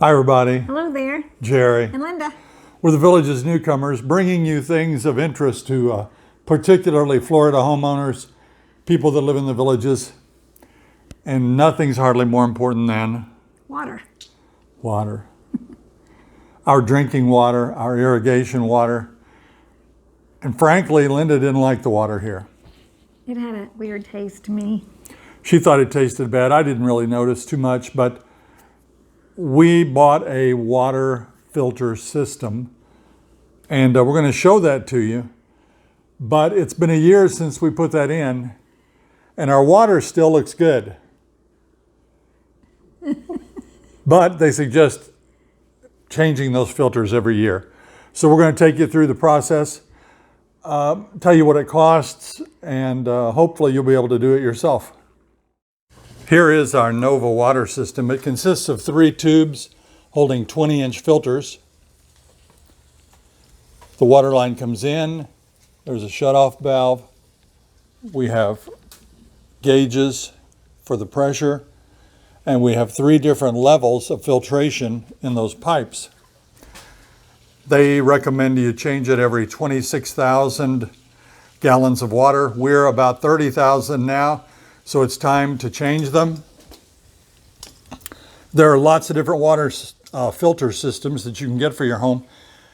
Hi everybody. Hello there. Jerry. And Linda. We're the Village's Newcomers, bringing you things of interest to particularly Florida homeowners, people that live in the villages. And nothing's hardly more important than Water. Water. Our drinking water, our irrigation water. And frankly, Linda didn't like the water here. It had a weird taste to me. She thought it tasted bad. I didn't really notice too much, but we bought a water filter system, and we're going to show that to you. But it's been a year since we put that in, and our water still looks good. But they suggest changing those filters every year. So we're going to take you through the process, tell you what it costs, and hopefully you'll be able to do it yourself. Here is our Nova water system. It consists of 3 tubes holding 20-inch filters. The water line comes in. There's a shutoff valve. We have gauges for the pressure, and we have 3 different levels of filtration in those pipes. They recommend you change it every 26,000 gallons of water. We're about 30,000 now. So it's time to change them. There are lots of different water filter systems that you can get for your home.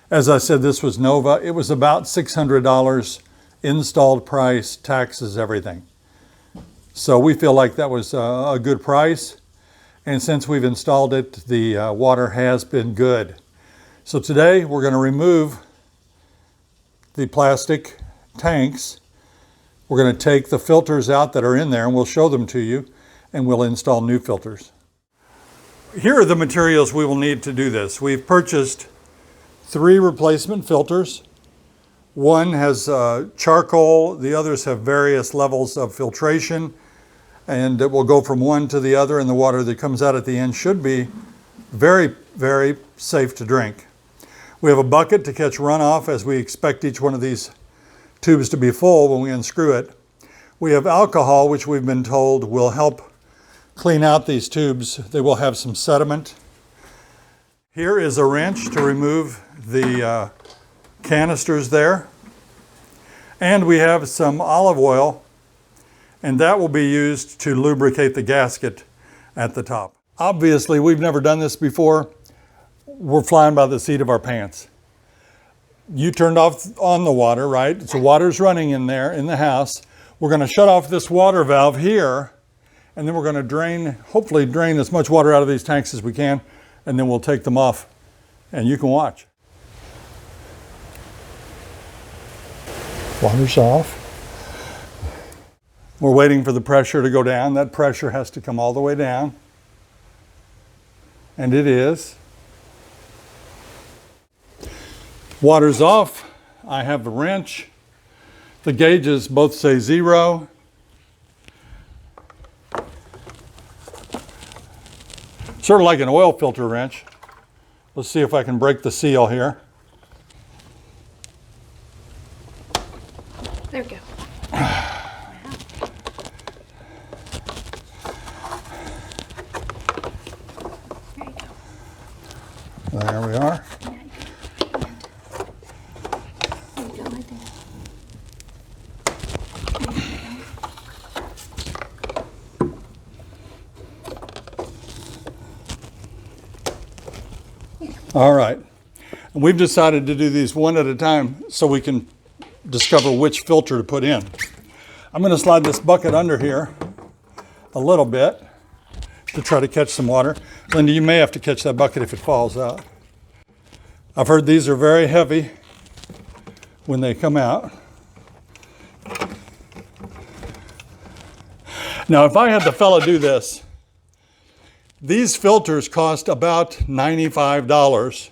As I said, this was Nova. It was about $600 installed price, taxes, everything. So we feel like that was a good price. And since we've installed it, the water has been good. So today we're going to remove the plastic tanks. We're going to take the filters out that are in there, and we'll show them to you, and we'll install new filters. Here are the materials we will need to do this. We've purchased 3 replacement filters. One has charcoal, the others have various levels of filtration, and it will go from one to the other, and the water that comes out at the end should be very, very safe to drink. We have a bucket to catch runoff, as we expect each one of these tubes to be full when we unscrew it. We have alcohol, which we've been told will help clean out these tubes. They will have some sediment. Here is a wrench to remove the canisters there. And we have some olive oil, and that will be used to lubricate the gasket at the top. Obviously, we've never done this before. We're flying by the seat of our pants. You turned off on the water, right? So water's running in there in the house. We're going to shut off this water valve here, and then we're going to hopefully drain as much water out of these tanks as we can, and then we'll take them off, and you can watch. Water's off. We're waiting for the pressure to go down. That pressure has to come all the way down, and it is. Water's off. I have the wrench. The gauges both say 0. Sort of like an oil filter wrench. Let's see if I can break the seal here. There we go. There you go. There we are. All right, and we've decided to do these one at a time so we can discover which filter to put in. I'm going to slide this bucket under here a little bit to try to catch some water. Linda, you may have to catch that bucket if it falls out. I've heard these are very heavy when they come out. Now, if I had the fella do this, these filters cost about $95,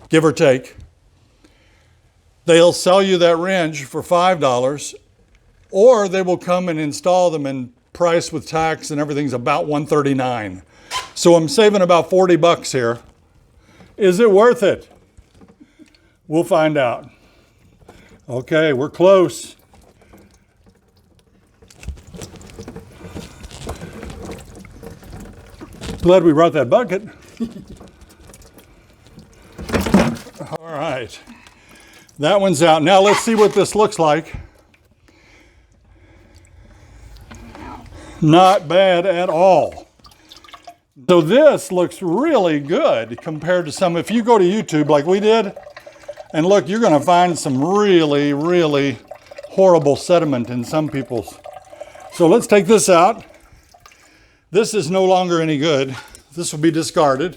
give or take. They'll sell you that wrench for $5, or they will come and install them, and price with tax and everything's about $139. So I'm saving about 40 bucks here. Is it worth it? We'll find out. Okay, we're close. Glad we brought that bucket. All right, that one's out. Now let's see what this looks like. Not bad at all. So this looks really good compared to some, if you go to YouTube like we did, and look, you're gonna find some really, really horrible sediment in some people's. So let's take this out. This is no longer any good. This will be discarded.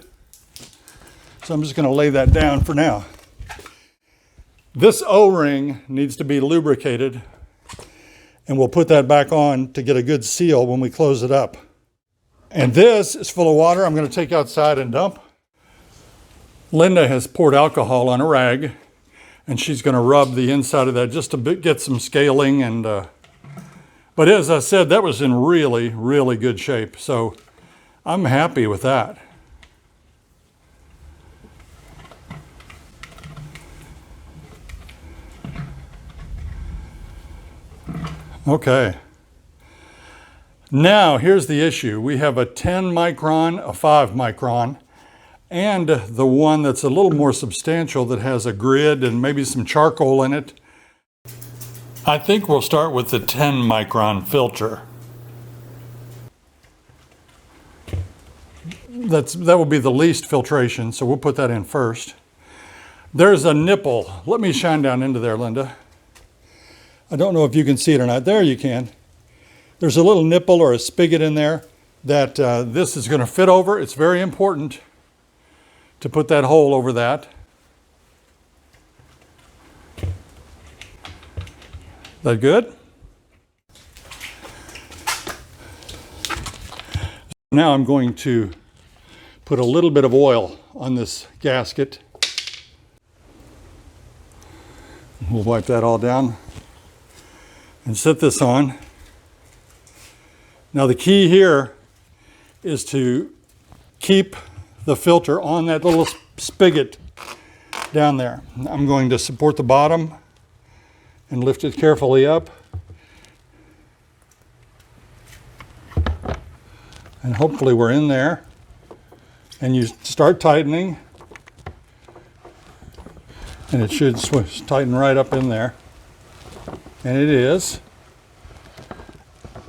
So I'm just gonna lay that down for now. This O-ring needs to be lubricated, and we'll put that back on to get a good seal when we close it up. And this is full of water. I'm going to take outside and dump. Linda has poured alcohol on a rag, and she's going to rub the inside of that just to get some scaling. And but as I said, that was in really, really good shape. So I'm happy with that. Okay. Now, here's the issue. We have a 10 micron, a 5 micron, and the one that's a little more substantial that has a grid and maybe some charcoal in it. I think we'll start with the 10 micron filter. That will be the least filtration, so we'll put that in first. There's a nipple. Let me shine down into there, Linda. I don't know if you can see it or not. There you can. There's a little nipple or a spigot in there that this is going to fit over. It's very important to put that hole over that. That good? Now I'm going to put a little bit of oil on this gasket. We'll wipe that all down and set this on. Now the key here is to keep the filter on that little spigot down there. I'm going to support the bottom and lift it carefully up. And hopefully we're in there. And you start tightening. And it should tighten right up in there. And it is.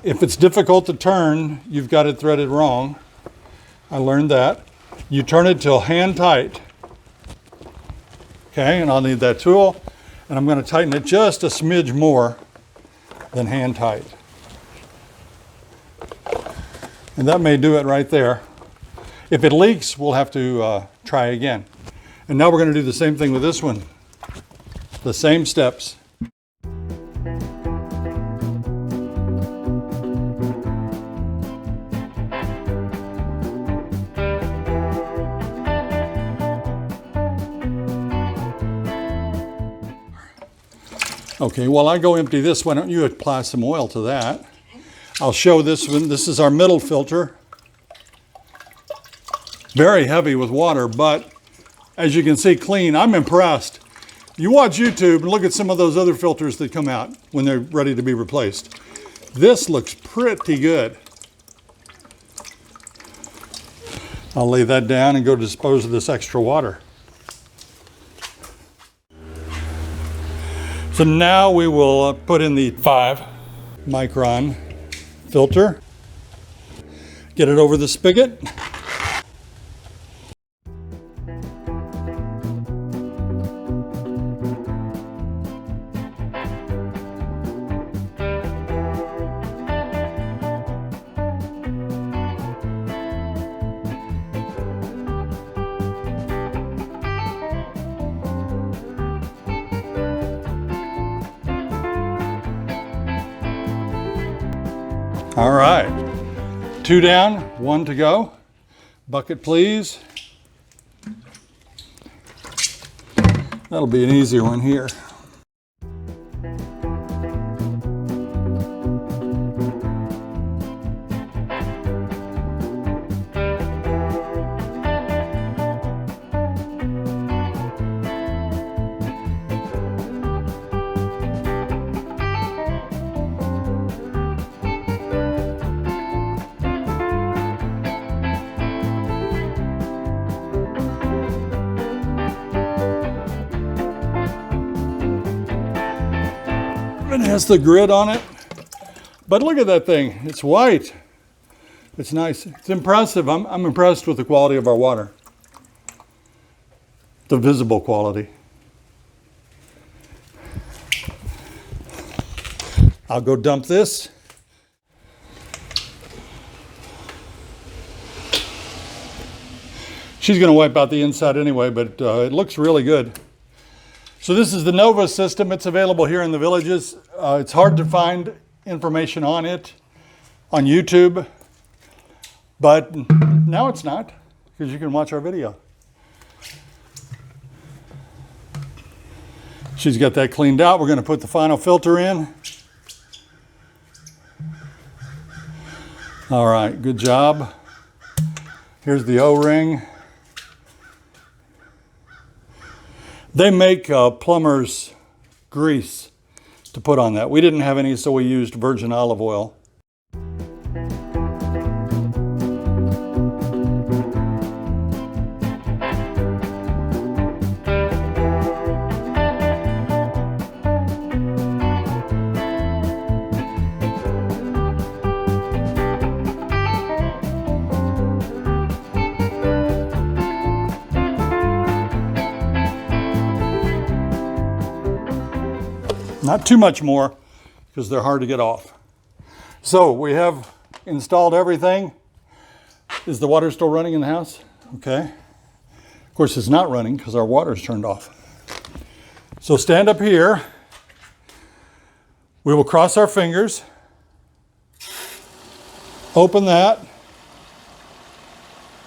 If it's difficult to turn, you've got it threaded wrong. I learned that. You turn it till hand tight. Okay, and I'll need that tool. And I'm going to tighten it just a smidge more than hand tight. And that may do it right there. If it leaks, we'll have to try again. And now we're going to do the same thing with this one. The same steps. Okay, while I go empty this, why don't you apply some oil to that? I'll show this one. This is our middle filter. Very heavy with water, but as you can see, clean. I'm impressed. You watch YouTube and look at some of those other filters that come out when they're ready to be replaced. This looks pretty good. I'll lay that down and go dispose of this extra water. So now we will put in the 5 micron filter. Get it over the spigot. All right, 2 down, 1 to go. Bucket, please. That'll be an easier one here. It has the grid on it. But look at that thing. It's white. It's nice. It's impressive. I'm impressed with the quality of our water. The visible quality. I'll go dump this. She's going to wipe out the inside anyway, but it looks really good. So this is the Nova system. It's available here in the villages. It's hard to find information on it on YouTube, but now it's not, because you can watch our video. She's got that cleaned out. We're going to put the final filter in. All right, good job. Here's the O-ring. They make plumber's grease to put on that. We didn't have any, so we used virgin olive oil. Not too much more, because they're hard to get off. So we have installed everything. Is the water still running in the house? Okay. Of course, it's not running because our water's turned off. So stand up here. We will cross our fingers. Open that.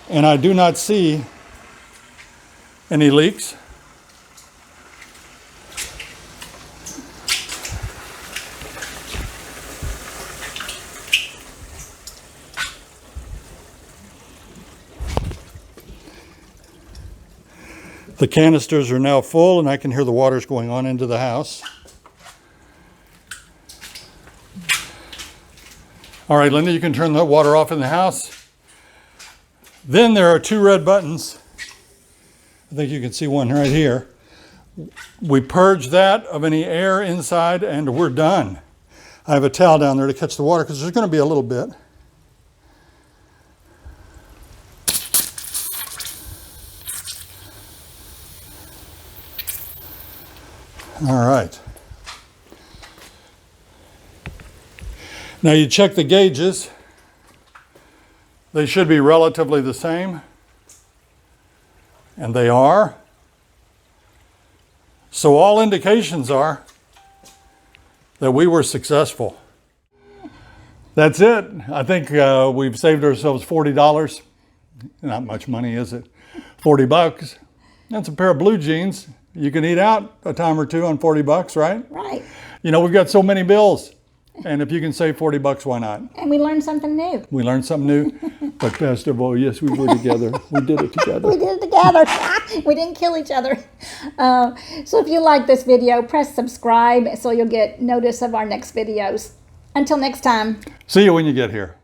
And I do not see any leaks. The canisters are now full, and I can hear the water's going on into the house. All right, Linda, you can turn the water off in the house. Then there are two red buttons. I think you can see one right here. We purge that of any air inside, and we're done. I have a towel down there to catch the water, because there's going to be a little bit. All right. Now you check the gauges. They should be relatively the same. And they are. So all indications are that we were successful. That's it. I think we've saved ourselves $40. Not much money, is it? 40 bucks. That's a pair of blue jeans. You can eat out a time or two on 40 bucks, right? Right. You know, we've got so many bills. And if you can save 40 bucks, why not? And we learned something new. We learned something new. But best of all, yes, we were together. We did it together. We did it together. We didn't kill each other. So if you like this video, press subscribe so you'll get notice of our next videos. Until next time. See you when you get here.